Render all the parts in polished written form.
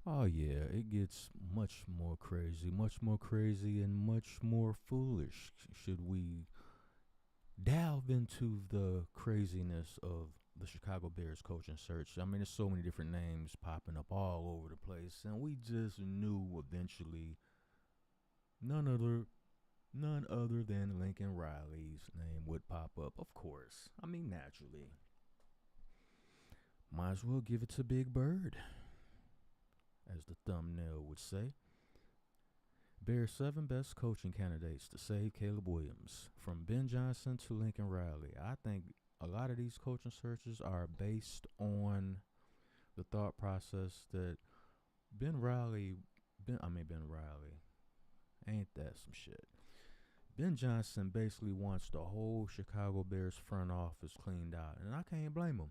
Oh yeah, it gets much more crazy, and much more foolish. Should we delve into the craziness of the Chicago Bears coaching search? I mean, there's so many different names popping up all over the place, and we just knew eventually none other none other than Lincoln Riley's name would pop up. Of course, I mean naturally. Might as well give it to Big Bird, as the thumbnail would say. Bears 7 best coaching candidates to save Caleb Williams. From Ben Johnson to Lincoln Riley. I think a lot of these coaching searches are based on the thought process that Ben Riley, ain't that some shit? Ben Johnson basically wants the whole Chicago Bears front office cleaned out, and I can't blame him.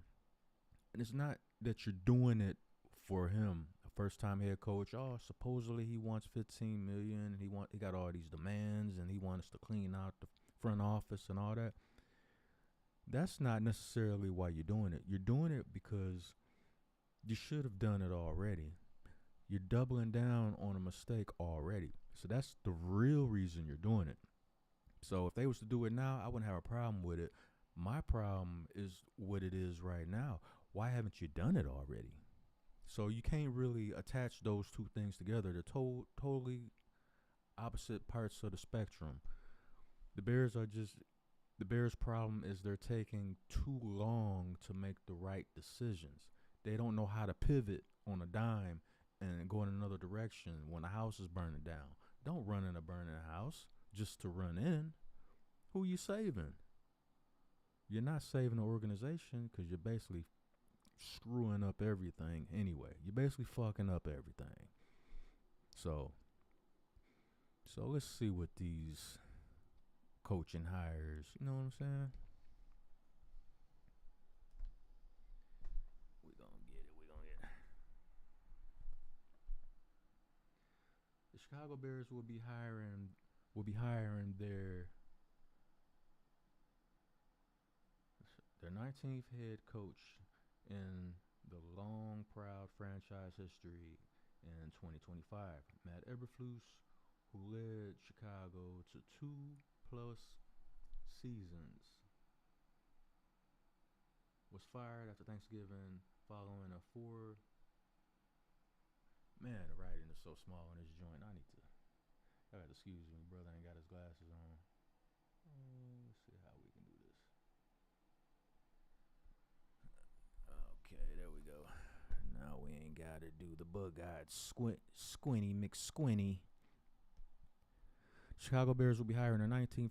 And it's not that you're doing it for him, a first time head coach. Oh, supposedly he wants 15 million. He got all these demands, and he wants to clean out the front office and all that. That's not necessarily why you're doing it. You're doing it because you should have done it already. You're doubling down on a mistake already. So that's the real reason you're doing it. So if they was to do it now, I wouldn't have a problem with it. My problem is what it is right now. Why haven't you done it already? So you can't really attach those two things together. They're totally opposite parts of the spectrum. The Bears are just the Bears' problem is they're taking too long to make the right decisions. They don't know how to pivot on a dime and go in another direction when the house is burning down. Don't run in a burning house just to run in. Who you saving? You're not saving the organization because you're basically screwing up everything anyway. You're basically fucking up everything. So, so let's see what these coaching hires. You know what I'm saying? We gonna get it. We gonna get it. The Chicago Bears will be hiring their 19th head coach in the long, proud franchise history in 2025. Matt Eberflus, who led Chicago to 2+ seasons, was fired after Thanksgiving following a four. Man, the writing is so small in this joint. I got to excuse me, brother ain't got his glasses on. Let's see how we can do this. Okay, there we go. Now we ain't got to do the bug-eyed squinty McSquinty. Chicago Bears will be hiring their 19th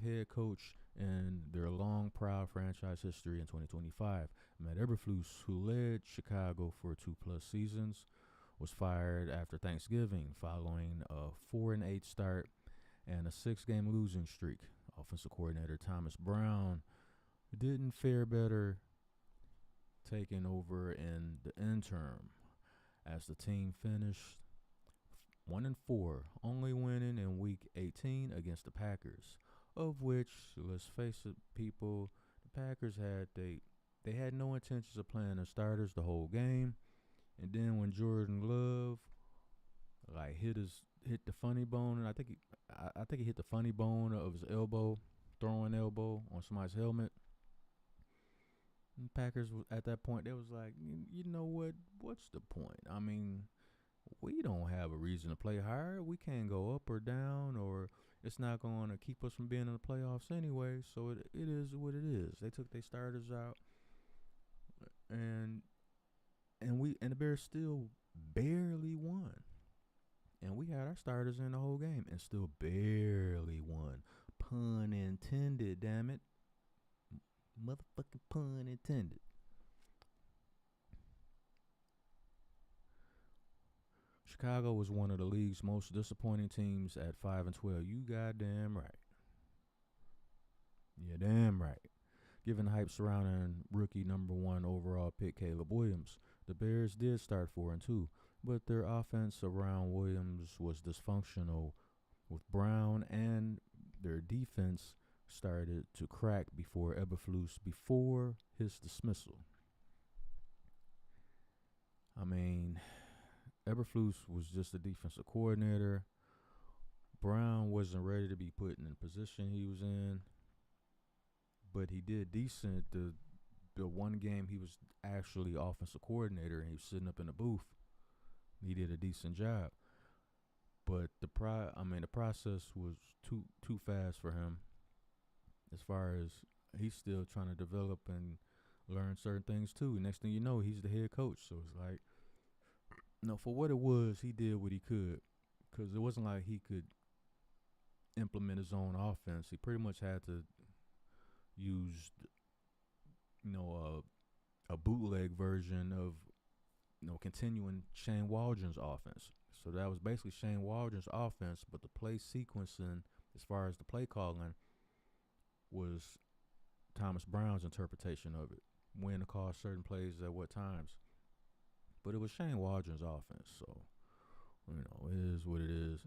head coach in their long, proud franchise history in 2025. Matt Eberflus, who led Chicago for 2+ seasons, was fired after Thanksgiving following a 4-8 start and a 6-game losing streak. Offensive coordinator Thomas Brown didn't fare better taking over in the interim as the team finished 1-4, only winning in Week 18 against the Packers, of which, let's face it, people, the Packers they had no intentions of playing their starters the whole game, and then when Jordan Love like hit the funny bone, and I think he hit the funny bone of his throwing elbow on somebody's helmet. And Packers at that point they was like, you know what? What's the point? I mean, we don't have a reason to play hard. We can't go up or down, or it's not going to keep us from being in the playoffs anyway. So it is what it is. They took their starters out, and and the Bears still barely won. And we had our starters in the whole game and still barely won. Pun intended, damn it. Motherfucking pun intended. Chicago was one of the league's most disappointing teams at 5-12. You goddamn right. Yeah, damn right. Given the hype surrounding rookie number 1 overall pick Caleb Williams, the Bears did start 4-2, but their offense around Williams was dysfunctional with Brown, and their defense started to crack before his dismissal. I mean, Eberflus was just a defensive coordinator. Brown wasn't ready to be put in the position he was in, but he did decent. The one game he was actually offensive coordinator and he was sitting up in the booth, he did a decent job. But the process was too fast for him. As far as he's still trying to develop and learn certain things too. Next thing you know, he's the head coach. So it's like, no, for what it was, he did what he could, because it wasn't like he could implement his own offense. He pretty much had to use, you know, a bootleg version of, continuing Shane Waldron's offense. So that was basically Shane Waldron's offense, but the play sequencing, as far as the play calling, was Thomas Brown's interpretation of it. When to call certain plays at what times. But it was Shane Waldron's offense, so, it is what it is.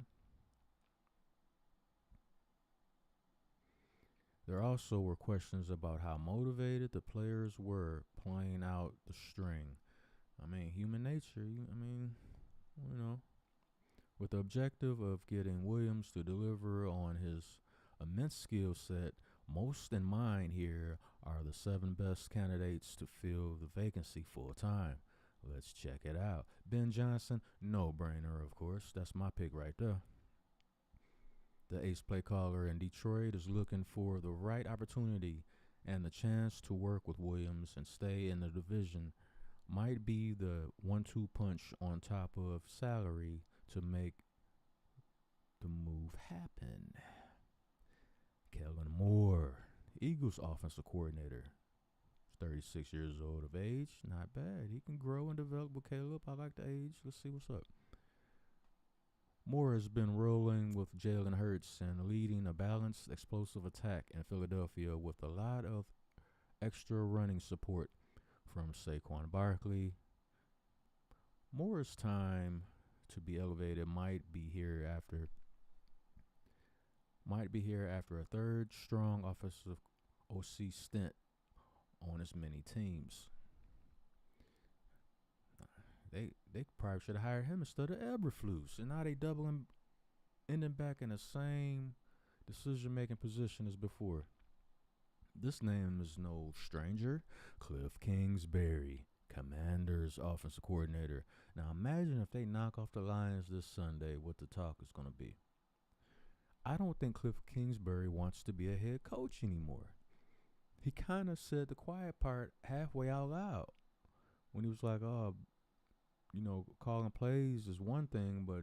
There also were questions about how motivated the players were playing out the string. I mean, human nature, you know, with the objective of getting Williams to deliver on his immense skill set, most in mind here are the 7 best candidates to fill the vacancy full time. Let's check it out. Ben Johnson, no brainer, of course. That's my pick right there. The ace play caller in Detroit is looking for the right opportunity and the chance to work with Williams and stay in the division. Might be the 1-2 punch on top of salary to make the move happen. Kellen Moore, Eagles offensive coordinator. 36 years old of age. Not bad. He can grow and develop with Caleb. I like the age. Let's see what's up. Moore has been rolling with Jalen Hurts and leading a balanced, explosive attack in Philadelphia with a lot of extra running support from Saquon Barkley. Moore's time to be elevated might be here after a third strong offensive OC stint on as many teams. They probably should have hired him instead of Eberflus, and now they ending back in the same decision-making position as before. This name is no stranger. Cliff Kingsbury, Commanders offensive coordinator. Now imagine if they knock off the Lions this Sunday, what the talk is going to be. I don't think Cliff Kingsbury wants to be a head coach anymore. He kind of said the quiet part halfway out loud when he was like, calling plays is one thing, but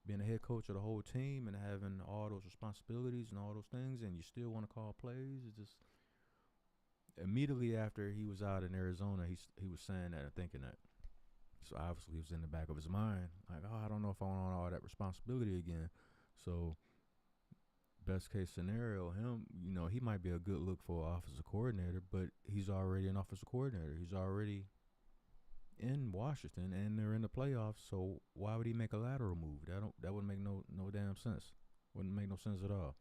being a head coach of the whole team and having all those responsibilities and all those things, and you still want to call plays, it's just immediately after he was out in Arizona, he was saying that and thinking that. So obviously it was in the back of his mind, like, I don't know if I want all that responsibility again. So best case scenario, he might be a good look for an offensive coordinator, but he's already an offensive coordinator. He's already in Washington, and they're in the playoffs. So why would he make a lateral move? That wouldn't make no damn sense. Wouldn't make no sense at all.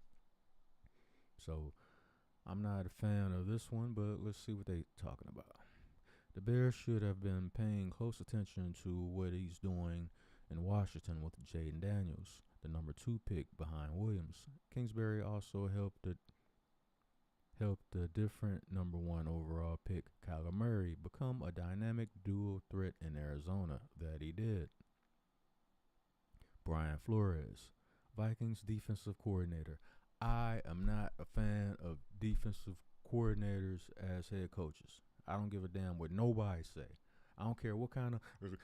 So I'm not a fan of this one, but let's see what they talking about. The Bears should have been paying close attention to what he's doing in Washington with Jaden Daniels, the number 2 pick behind Williams. Kingsbury also helped the different number 1 overall pick, Kyler Murray, become a dynamic dual threat in Arizona. That he did. Brian Flores, Vikings defensive coordinator. I am not a fan of defensive coordinators as head coaches. I don't give a damn what nobody say. I don't care what kind of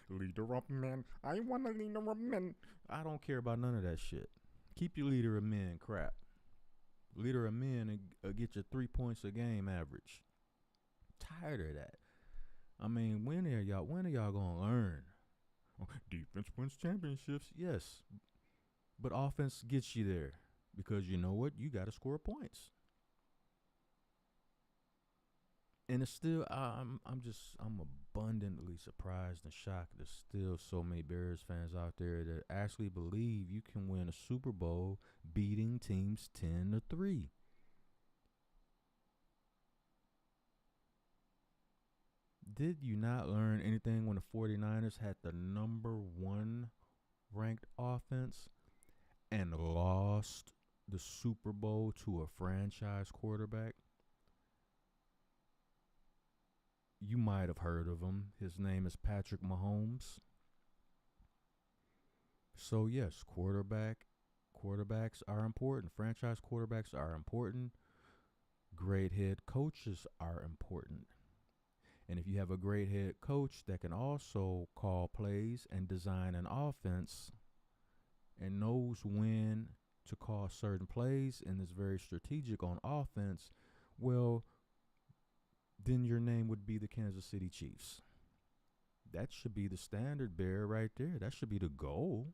leader of men. I want a leader of men. I don't care about none of that shit. Keep your leader of men crap. Leader of men and get your 3 points a game average. Tired of that. I mean, when are y'all gonna learn? Defense wins championships, yes, but offense gets you there because you know what? You got to score points. And it's still, I'm abundantly surprised and shocked. There's still so many Bears fans out there that actually believe you can win a Super Bowl beating teams 10-3. Did you not learn anything when the 49ers had the number one ranked offense and lost the Super Bowl to a franchise quarterback? You might have heard of him. His name is Patrick Mahomes. So yes, quarterbacks are important. Franchise quarterbacks are important. Great head coaches are important. And if you have a great head coach that can also call plays and design an offense and knows when to call certain plays and is very strategic on offense, well, then your name would be the Kansas City Chiefs. That should be the standard bearer right there. That should be the goal.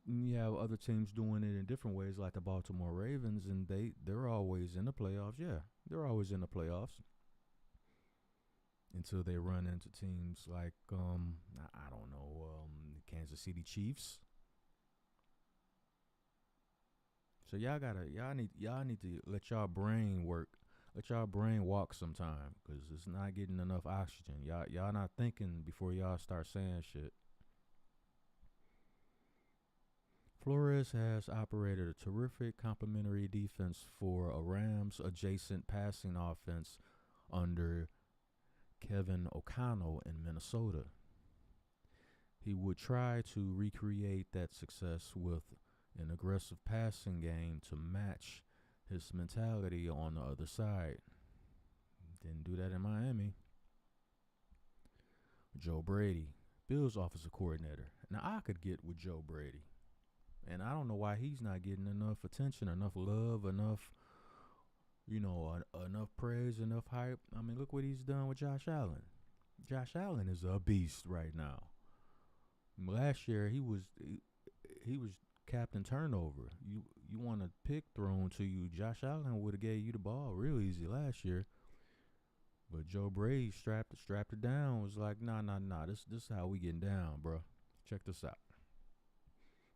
You have other teams doing it in different ways, like the Baltimore Ravens, and they're always in the playoffs. Yeah, they're always in the playoffs until they run into teams like I don't know, Kansas City Chiefs. So y'all need to let y'all brain work. Let y'all brain walk sometime, cause it's not getting enough oxygen. Y'all not thinking before y'all start saying shit. Flores has operated a terrific complementary defense for a Rams adjacent passing offense under Kevin O'Connell in Minnesota. He would try to recreate that success with an aggressive passing game to match his mentality on the other side. Didn't do that in Miami. Joe Brady, Bills offensive coordinator. Now I could get with Joe Brady. And I don't know why he's not getting enough attention, enough love, enough, enough praise, enough hype. I mean, look what he's done with Josh Allen. Josh Allen is a beast right now. Last year he was captain turnover. You want a pick thrown to you? Josh Allen would have gave you the ball real easy last year. But Joe Brady strapped it down. Was like, nah. This is how we getting down, bro. Check this out.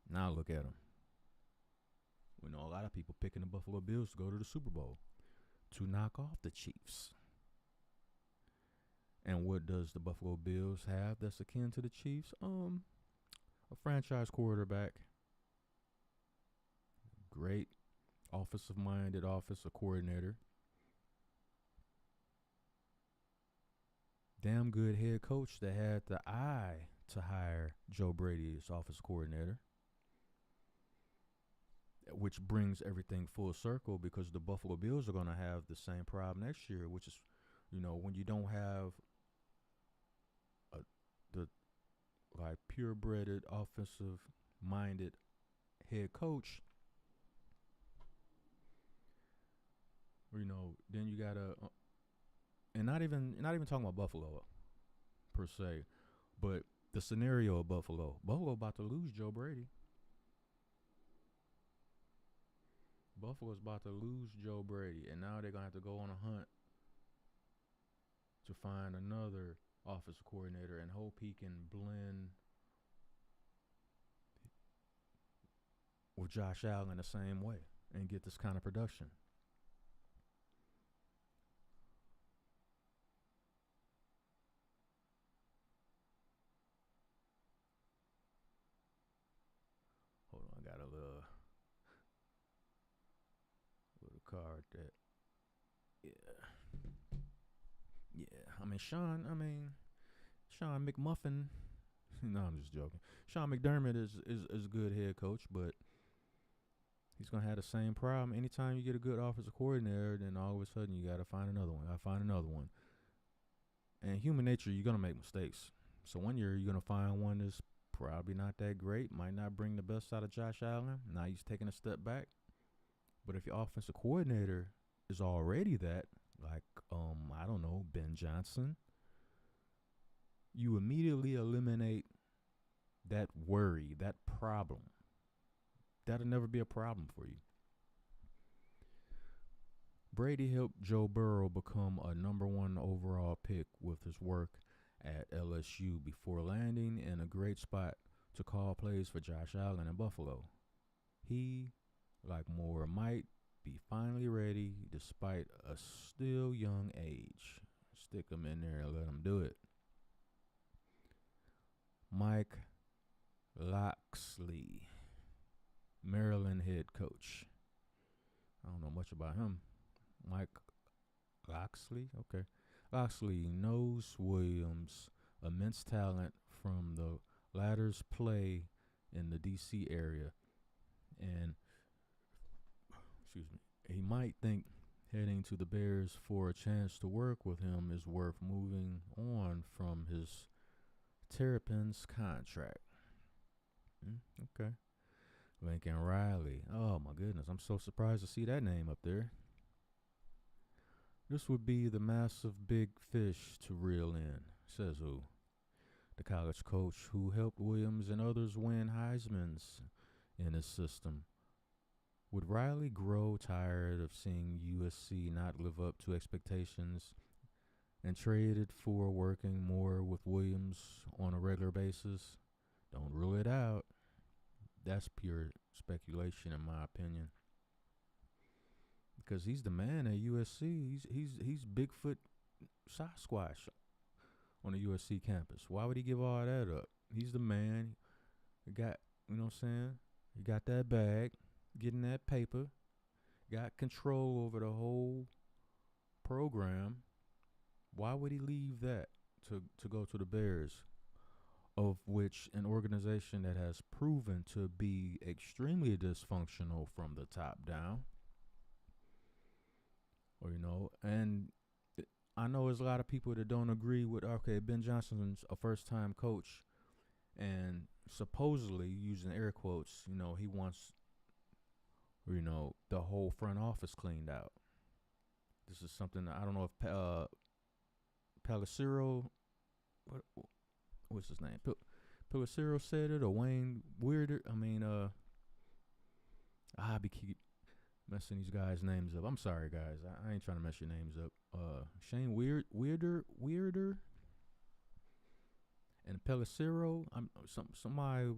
Now look at them. We know a lot of people picking the Buffalo Bills to go to the Super Bowl to knock off the Chiefs. And what does the Buffalo Bills have that's akin to the Chiefs? A franchise quarterback. Great offensive-minded offensive coordinator. Damn good head coach that had the eye to hire Joe Brady as offensive coordinator. Which brings everything full circle because the Buffalo Bills are going to have the same problem next year, which is, when you don't have the purebred offensive-minded head coach, then you gotta, and not even talking about Buffalo per se, but the scenario of Buffalo about to lose Joe Brady. Buffalo's about to lose Joe Brady, and now they're going to have to go on a hunt to find another offensive coordinator and hope he can blend with Josh Allen the same way and get this kind of production. Hold on, I got a little card that, yeah. Sean McMuffin. No, I'm just joking. Sean McDermott is a good head coach, but he's gonna have the same problem. Anytime you get a good offensive coordinator, then all of a sudden you gotta find another one. And human nature, you're gonna make mistakes. So one year you're gonna find one that's probably not that great, might not bring the best out of Josh Allen. Now he's taking a step back. But if your offensive coordinator is already that, like, I don't know, Ben Johnson, you immediately eliminate that worry, that problem. That'll never be a problem for you. Brady helped Joe Burrow become a number one overall pick with his work at LSU before landing in a great spot to call plays for Josh Allen in Buffalo. He, like Moore, might be finally ready despite a still young age. Stick him in there and let him do it. Mike Locksley, Maryland head coach. I don't know much about him. Mike Locksley? Okay. Locksley knows Williams' immense talent from the latter's play in the D.C. area. And, excuse me, he might think heading to the Bears for a chance to work with him is worth moving on from his Terrapins contract. Okay. Lincoln Riley. Oh, my goodness. I'm so surprised to see that name up there. This would be the massive big fish to reel in, says who? The college coach who helped Williams and others win Heisman's in his system. Would Riley grow tired of seeing USC not live up to expectations and trade it for working more with Williams on a regular basis? Don't rule it out. That's pure speculation, in my opinion. Because he's the man at USC. He's Bigfoot Sasquatch on the USC campus. Why would he give all that up? He's the man. He got, you know what I'm saying? He got that bag, getting that paper, got control over the whole program. Why would he leave that to go to the Bears, of which an organization that has proven to be extremely dysfunctional from the top down? Or, you know, and I know there's a lot of people that don't agree with, okay, Ben Johnson's a first-time coach, and supposedly, using air quotes, you know, he wants, you know, the whole front office cleaned out. This is something that I don't know if Pelissero, what's his name? Pelissero said it, or Wayne Weirder. I mean, I keep messing these guys' names up. I'm sorry, guys. I ain't trying to mess your names up. Shane Weirder, and Pelissero. Somebody,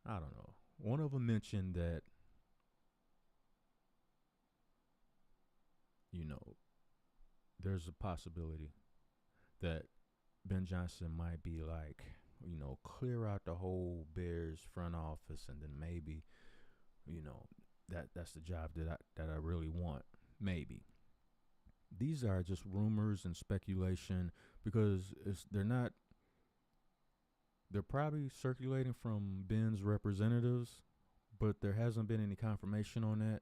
I don't know. One of them mentioned that, you know, there's a possibility that Ben Johnson might be like, you know, clear out the whole Bears front office, and then maybe, you know, that's the job that I really want. Maybe. These are just rumors and speculation, because they're probably circulating from Ben's representatives, but there hasn't been any confirmation on that.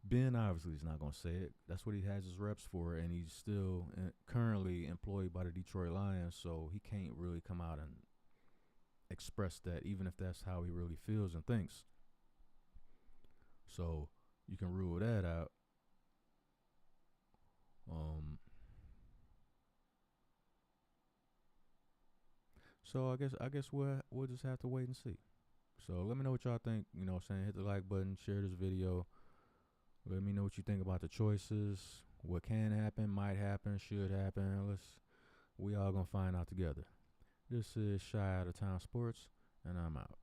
Ben obviously is not going to say it. That's what he has his reps for, and he's still currently employed by the Detroit Lions, so he can't really come out and express that, even if that's how he really feels and thinks. So you can rule that out. So I guess we'll just have to wait and see. So let me know what y'all think. You know what I'm saying? Hit the like button, share this video. Let me know what you think about the choices. What can happen, might happen, should happen. We all gonna find out together. This is Shy Out of Town Sports, and I'm out.